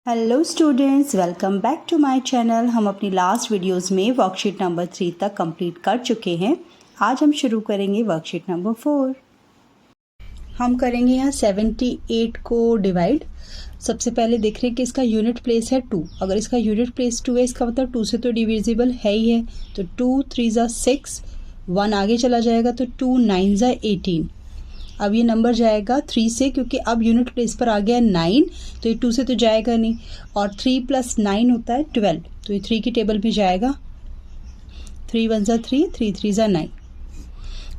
Hello students, welcome back to my channel. हम अपनी last videos में वर्कशीट नंबर 3 तक कंप्लीट कर चुके हैं। आज हम शुरू करेंगे वर्कशीट नंबर 4। हम करेंगे यहाँ 78 को डिवाइड। सबसे पहले देख रहे हैं कि इसका यूनिट प्लेस है 2। अगर इसका यूनिट प्लेस 2 है, इसका मतलब 2 से तो डिविजिबल है ही है। तो 2 3 ज़ा 6, 1 आगे चला जाएगा तो 2 9 ज़ा 18। अब ये नंबर जाएगा 3 से, क्योंकि अब यूनिट प्लेस पर आ गया 9, तो ये 2 से तो जाएगा नहीं। और 3 + 9 होता है 12, तो ये 3 की टेबल में जाएगा। 3 1 ज़ा 3, 3 3 ज़ा 9।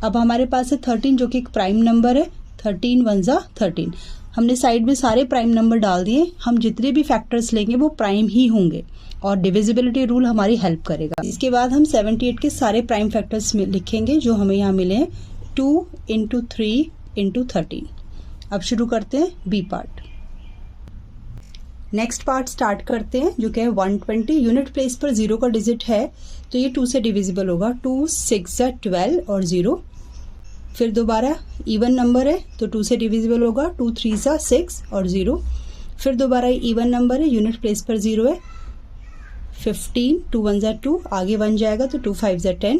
अब हमारे पास है 13, जो कि एक प्राइम नंबर है। 13 1 ज़ा 13। हमने साइड में सारे प्राइम नंबर डाल दिए। हम जितने भी फैक्टर्स लेंगे वो प्राइम ही होंगे और डिविजिबिलिटी रूल हमारी हेल्प करेगा। इसके बाद हम 78 के सारे प्राइम फैक्टर्स लिखेंगे जो हमें यहाँ मिले हैं। 2 × 3 × 13। अब शुरू करते हैं B part. Next part start करते हैं, जो कि है 120। यूनिट प्लेस पर 0 का डिजिट है तो ये 2 से डिविजिबल होगा। 2 6 ज़ा 12 और 0। फिर दोबारा इवन नंबर है तो 2 से डिविजिबल होगा। 2 3 ज़ा 6 और 0। फिर दोबारा इवन नंबर है, यूनिट प्लेस पर 0 है। 15, 2 1 ज़ा 2, आगे 1 जाएगा तो 2 5 ज़ा 10।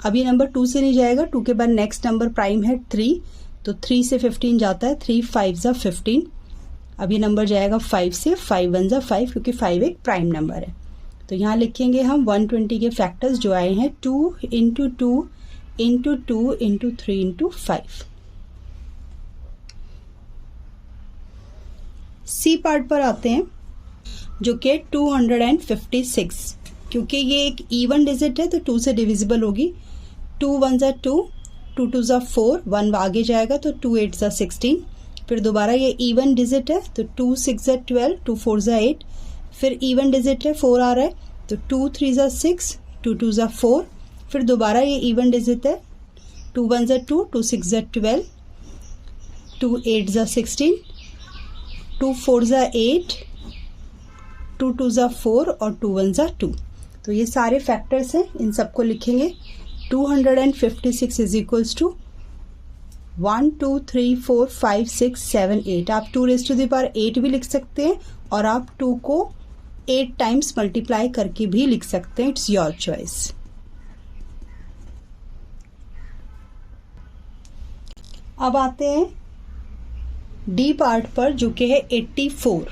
अब ये नंबर 2 से नहीं जाएगा। 2 के बाद नेक्स्ट नंबर प्राइम है 3, तो 3 से 15 जाता है। 3 5 ज़ा 15। अब ये नंबर जाएगा 5 से। 5 1 ज़ा 5, क्योंकि 5 एक प्राइम नंबर है। तो यहाँ लिखेंगे हम 120 के फैक्टर्स जो आए हैं। 2 × 2 × 2 × 3 × 5। सी पार्ट पर आते हैं, जो कि 256। क्योंकि ये एक इवन डिजिट है तो 2 से डिविजिबल होगी। 2 1 ज़ा 2, 2 2 ज़ा 4, 1 आगे जाएगा तो 2 8 ज़ा 16। फिर दोबारा ये इवन डिजिट है तो 2 6 ज़ा 12, 2 4 ज़ा 8। फिर इवन डिजिट है 4 आ रहा है तो 2 3 ज़ा 6, 2 2 ज़ा 4। फिर दोबारा ये इवन डिजिट है 2 1 ज़ा 2, 2 6 ज़ा 12, 2 8 ज़ा 16, 2 4 ज़ा 8, 2 2 ज़ा 4 और 2 1 ज़ा 2। तो ये सारे फैक्टर्स हैं, इन सबको लिखेंगे। 256 इज इक्वल्स टू 1 2 3 4 5 6 7 8। आप 2⁸ भी लिख सकते हैं और आप 2 को 8 टाइम्स मल्टीप्लाई करके भी लिख सकते हैं। It's your choice. अब आते हैं डी पार्ट पर, जो कि है 84।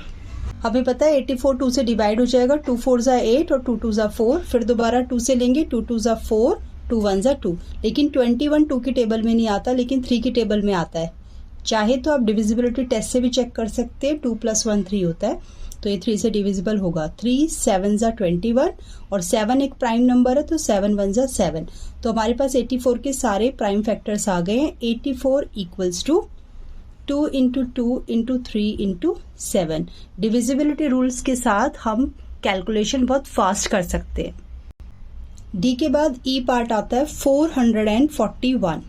हमें पता है 84 2 से डिवाइड हो जाएगा। 2 4 ज़ा 8 और 2 2 ज़ा 4। फिर दोबारा 2 से लेंगे। 2 2 ज़ा 4, 2 1 ज़ा 2। लेकिन 21 2 की टेबल में नहीं आता, लेकिन 3 की टेबल में आता है। चाहे तो आप डिविजिबिलिटी टेस्ट से भी चेक कर सकते हैं। 2 + 1 3 होता है, तो ये 3 से डिविजिबल होगा। 3 7 ज़ा 21 और 7 एक प्राइम नंबर है तो 7 1 ज़ा 7। तो हमारे पास 84 के सारे प्राइम फैक्टर्स आ गए हैं। 84 इक्वल्स टू 2 × 2 × 3 × 7। डिविजिबिलिटी रूल्स के साथ हम कैलकुलेशन बहुत फास्ट कर सकते हैं। डी के बाद ई पार्ट आता है 441।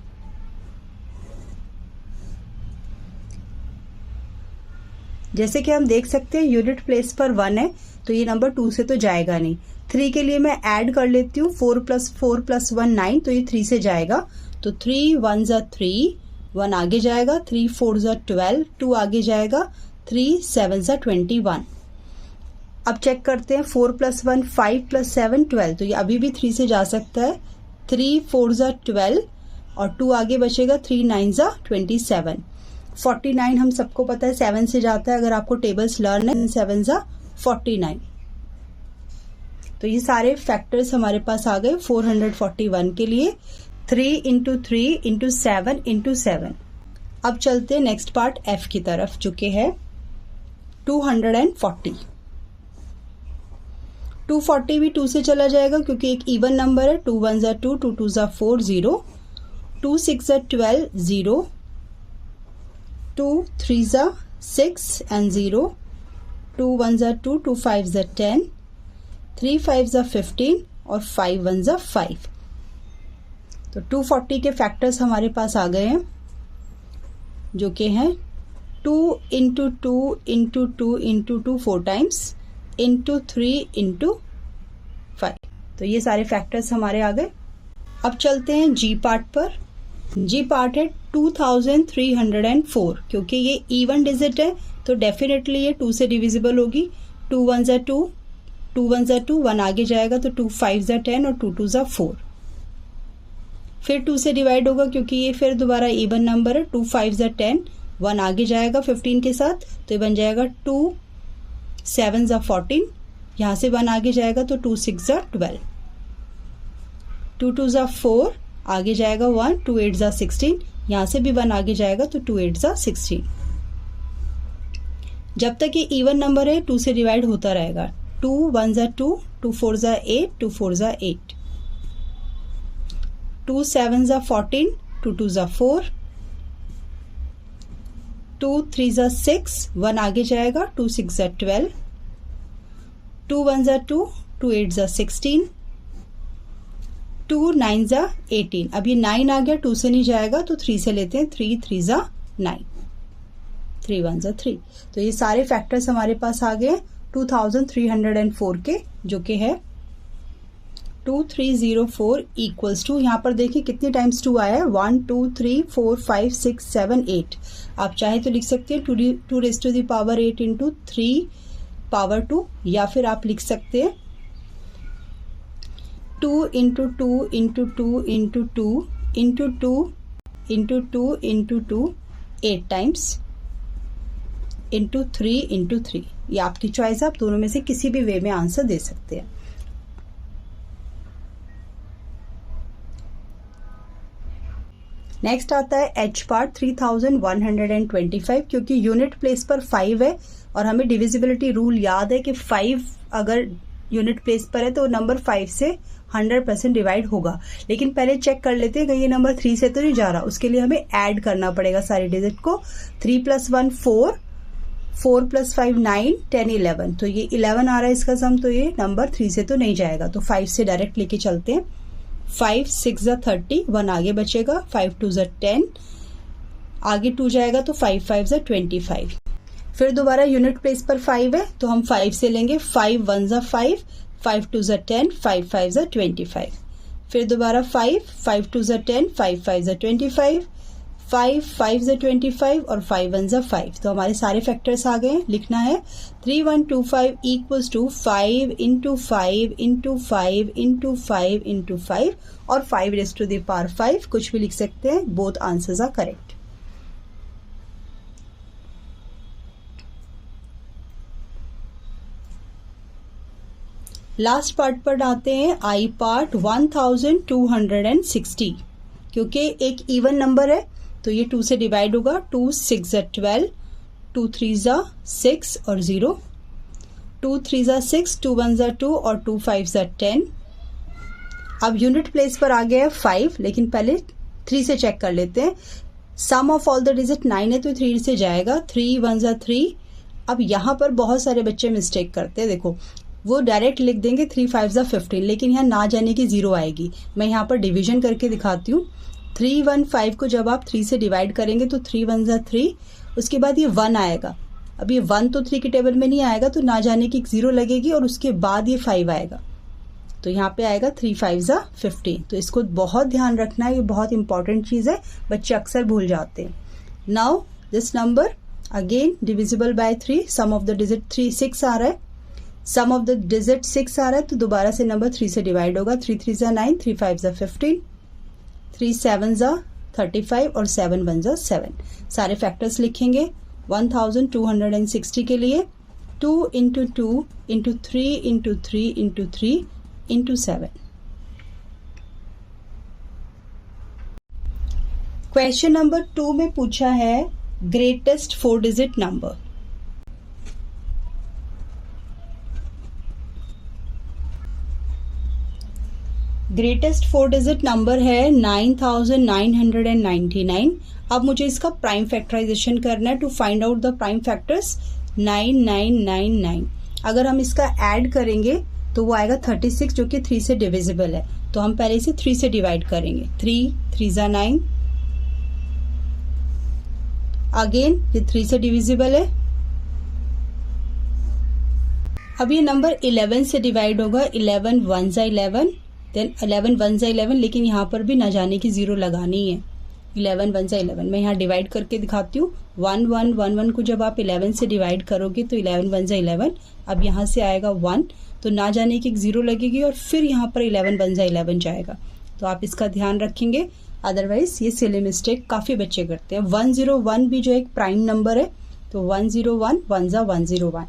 जैसे कि हम देख सकते हैं यूनिट प्लेस पर 1 है तो ये नंबर 2 से तो जाएगा नहीं। 3 के लिए मैं ऐड कर लेती हूँ। 4 + 4 + 1 9, तो ये 3 से जाएगा। तो 3 1 ज़ा 3, 1 आगे जाएगा। 3 4 ज़ा 12, 2 आगे जाएगा। 3 7 ज़ा 21। अब चेक करते हैं 4 + 1 5 + 7 12, तो ये अभी भी 3 से जा सकता है। 3 4 ज़ा 12 और 2 आगे बचेगा। 3 9 ज़ा 27। 49 हम सबको पता है 7 से जाता है। अगर आपको टेबल्स लर्न है, 7 ज़ा 49। तो ये सारे फैक्टर्स हमारे पास आ गए 441 के लिए। 3 × 3 × 7 × 7। अब चलते हैं नेक्स्ट पार्ट एफ की तरफ, जो कि है 240। 240 भी 2 से चला जाएगा, क्योंकि एक इवन नंबर है। 2 1 ज़ा 2, 2 2 ज़ा 4 0, 2 6 ज़ा 12 0, 2 3 ज़ा 6 and 0, 2 1 ज़ा 2, 2 5 ज़ा 10, 3 5 ज़ा 15 और 5 1 ज़ा 5। तो 240 के फैक्टर्स हमारे पास आ गए हैं, जो कि हैं 2 × 2 × 2 × 2 4 टाइम्स × 3 × 5। तो ये सारे फैक्टर्स हमारे आ गए। अब चलते हैं जी पार्ट पर। जी पार्ट है 2304। क्योंकि ये इवन डिजिट है तो डेफिनेटली ये 2 से डिविजिबल होगी। 2 1 ज़ा 2, 2 1 ज़ा 2, 1 आगे जाएगा तो 2 5 ज़ा 10 और 2 2 ज़ा 4। फिर 2 से डिवाइड होगा क्योंकि ये फिर दोबारा इवन नंबर है। 2 5 ज़ा 10, 1 आगे जाएगा 15 के साथ तो ये बन जाएगा 2 7 ज़ा 14, यहाँ से 1 आगे जाएगा तो 2 6 ज़ा 12, 2 2 ज़ा 4, आगे जाएगा 1, 2 8 ज़ा 16, यहाँ से भी 1 आगे जाएगा तो 2 8 ज़ा 16। जब तक ये इवन नंबर है 2 से डिवाइड होता रहेगा। 2 1 ज़ा 2, 2 4 ज़ा 8, 2 4 ज़ा 8, 2 7 ज़ा 14, 2 2 ज़ा 4, 2 3 ज़ा 6, 1 आगे जाएगा 2 6 ज़ा 12, 2 1 ज़ा 2, 2 8 ज़ा 16, 2 9 ज़ा 18। अब ये 9 आ गया, 2 से नहीं जाएगा तो 3 से लेते हैं। 3 3 ज़ा 9, 3 1 ज़ा 3। तो ये सारे फैक्टर्स हमारे पास आ गए 2304 के, जो कि है 2304 इक्वल्स टू, यहाँ पर देखिए कितने टाइम्स 2 आया है, 1 2 3 4 5 6 7 8। आप चाहे तो लिख सकते हैं 2 raise to the power 8 into 3 power 2, या फिर आप लिख सकते हैं 2 into 2 into 2 into 2 into 2 into 2 into 2 8 times into 3 into 3। ये आपकी चॉइस है, आप दोनों में से किसी भी वे में आंसर दे सकते हैं। नेक्स्ट आता है एच पार्ट 3125, क्योंकि यूनिट प्लेस पर 5 है और हमें डिविजिबिलिटी रूल याद है कि 5 अगर यूनिट प्लेस पर है तो नंबर 5 से 100% डिवाइड होगा। लेकिन पहले चेक कर लेते हैं कि ये नंबर 3 से तो नहीं जा रहा, उसके लिए हमें ऐड करना पड़ेगा सारे डिजिट को। 3 + 1 4, 4 + 5 9, 10 11, तो ये 11 आ रहा है इसका सम, तो ये नंबर 3 से तो नहीं जाएगा, तो 5 से डायरेक्ट लेके चलते हैं। 5 6 ज़ा 30, 1 आगे बचेगा, 5 2 ज़ा 10, आगे 2 जाएगा तो 5 5 ज़ा 25। फिर दोबारा यूनिट प्लेस पर 5 है तो हम 5 से लेंगे, 5 1 ज़ा 5, 5 2 ज़ा 10, 5 5 ज़ा 25। फिर दोबारा 5 5 2 ज़ा 10, 5 5 ज़ा 25, 5 5 ज़ा 25 और 5 1 ज़ा 5। तो हमारे सारे फैक्टर्स आ गए। लिखना है 3125 equals to 5 into 5 into 5 into 5 into 5 और 5 रेज़ टू द पावर 5, कुछ भी लिख सकते हैं। Both answers are correct. Last part पर आते हैं, आई पार्ट 1260, क्योंकि एक इवन नंबर है तो ये 2 से डिवाइड होगा। 2 6 ज़ा 12, 2 3 ज़ा 6 और 0, 2 3 ज़ा 6, 2 1 ज़ा 2 और 2 5 ज़ा 10। अब यूनिट प्लेस पर आ गया है 5, लेकिन पहले 3 से चेक कर लेते हैं। सम ऑफ ऑल द डिजिट 9 है तो 3 से जाएगा। 3 1 ज़ा 3। अब यहाँ पर बहुत सारे बच्चे मिस्टेक करते हैं, देखो वो डायरेक्ट लिख देंगे 3 5 ज़ा 15, लेकिन यहाँ ना जाने की 0 आएगी। मैं यहाँ पर डिवीजन करके दिखाती हूँ। 3 1 5 को जब आप 3 से डिवाइड करेंगे तो 3 1 ज़ा 3, उसके बाद ये 1 आएगा। अब ये 1 तो 3 के टेबल में नहीं आएगा, तो ना जाने की 0 लगेगी और उसके बाद ये 5 आएगा, तो यहाँ पे आएगा 3 5 ज़ा 15। तो इसको बहुत ध्यान रखना है, ये बहुत इंपॉर्टेंट चीज़ है, बच्चे अक्सर भूल जाते हैं। Now this number again divisible by 3, sum of the digit 3 6 आ रहा है, सम ऑफ द डिजिट 6 आ रहा है, तो दोबारा से नंबर 3 से डिवाइड होगा। 3 3 ज़ा 9, 3 5 ज़ा 15, 3 7 ज़ा 35 और 7 1 ज़ा 7। सारे फैक्टर्स लिखेंगे 1260 के लिए। 2 into 2 into 3 into 3 into 3 into 7। Question number 2 में पूछा है greatest 4 digit number. Greatest 4 digit number है 9999। अब मुझे इसका प्राइम फैक्टराइजेशन करना है। To find out the prime factors 9999। अगर हम इसका ऐड करेंगे तो वो आएगा 36, जो कि 3 से डिविजिबल है, तो हम पहले इसे 3 से डिवाइड करेंगे। 3 3 ज़ा 9, अगेन ये 3 से डिविजिबल है। अब ये नंबर 11 से डिवाइड होगा। 11 1 ज़ा 11, देन 11 1 ज़ा 11, लेकिन यहाँ पर भी ना जाने की 0 लगानी है। 11 वन सा 11। मैं यहाँ डिवाइड करके दिखाती हूँ। 1 1 1 1 को जब आप 11 से डिवाइड करोगे तो 11 वन सा 11। अब यहाँ से आएगा 1, तो ना जाने की एक 0 लगेगी और फिर यहाँ पर 11 वन सा 11 जाएगा। तो आप इसका ध्यान रखेंगे, अदरवाइज ये सिली मिस्टेक काफ़ी बच्चे करते हैं। 101 भी जो एक प्राइम नंबर है, तो 101 वन सा 101।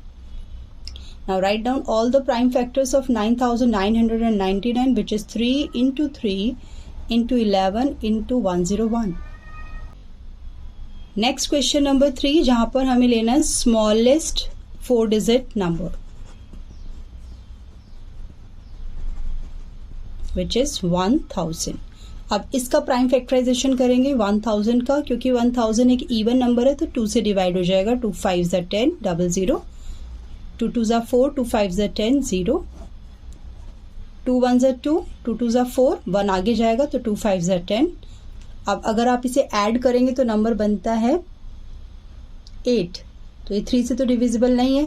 Now write down all the prime factors of 9999, which is 3 into 3 into 11 into 101. Next question number 3, जहाँ पर हमें लेना है smallest 4 digit number, which is 1000. अब इसका प्राइम फैक्टराइजेशन करेंगे 1000 का, क्योंकि 1000 एक इवन नंबर है तो 2 से डिवाइड हो जाएगा। 2 5 ज़ा 10, 00, 2 2 ज़ा 4, 2 5 ज़ा 10, 0, 2 1 ज़ा 2, 2 2 ज़ा 4, 1 आगे जाएगा तो 2 5 ज़ा 10। अब अगर आप इसे ऐड करेंगे तो नंबर बनता है 8, तो ये 3 से तो डिविजिबल नहीं है,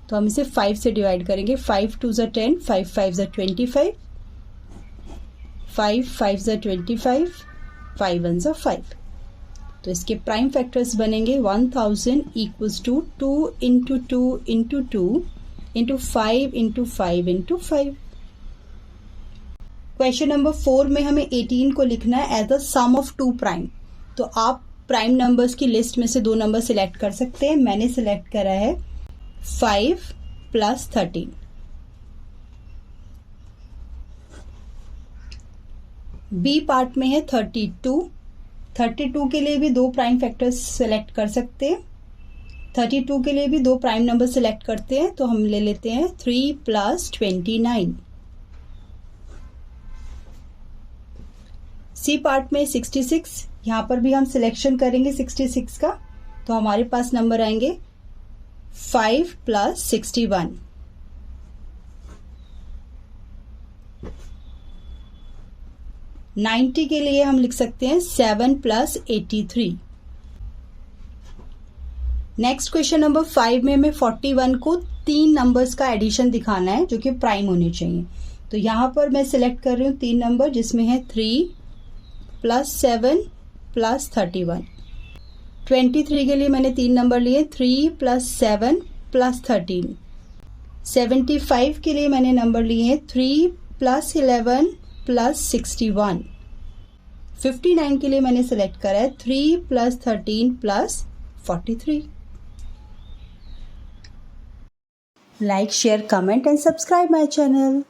तो हम इसे 5 से डिवाइड करेंगे। 5 2 ज़ा 10, 5 5 ज़ा 25, 5 5 ज़ा 25, 5 1 ज़ा 5। तो इसके प्राइम फैक्टर्स बनेंगे 1000 equals to 2 into 2 into 2 into 5 into 5 into 5। Question number 4 में हमें 18 को लिखना है as the sum of 2 prime. तो आप प्राइम नंबर्स की लिस्ट में से 2 नंबर सिलेक्ट कर सकते हैं। मैंने सिलेक्ट करा है 5 प्लस 13। बी पार्ट में है 32। 32 के लिए भी 2 प्राइम फैक्टर्स सेलेक्ट कर सकते हैं। 32 के लिए भी 2 प्राइम नंबर सेलेक्ट करते हैं, तो हम ले लेते हैं 3 प्लस 29। सी पार्ट में 66, यहाँ पर भी हम सिलेक्शन करेंगे 66 का, तो हमारे पास नंबर आएंगे 5 प्लस 61। नाइन्टी के लिए हम लिख सकते हैं 7 प्लस 83। नेक्स्ट क्वेश्चन नंबर 5 में हमें 41 को 3 नंबर्स का एडिशन दिखाना है जो कि प्राइम होने चाहिए। तो यहाँ पर मैं सिलेक्ट कर रही हूँ 3 नंबर, जिसमें है 3 प्लस 7 प्लस 31। 23 के लिए मैंने 3 नंबर लिए, 3 प्लस 7 प्लस 13। 75 के लिए मैंने नंबर लिए हैं 3 प्लस 11 प्लस 61। 59 के लिए मैंने सेलेक्ट करा है 3 plus 13 plus 43। Like, share, comment and subscribe my channel.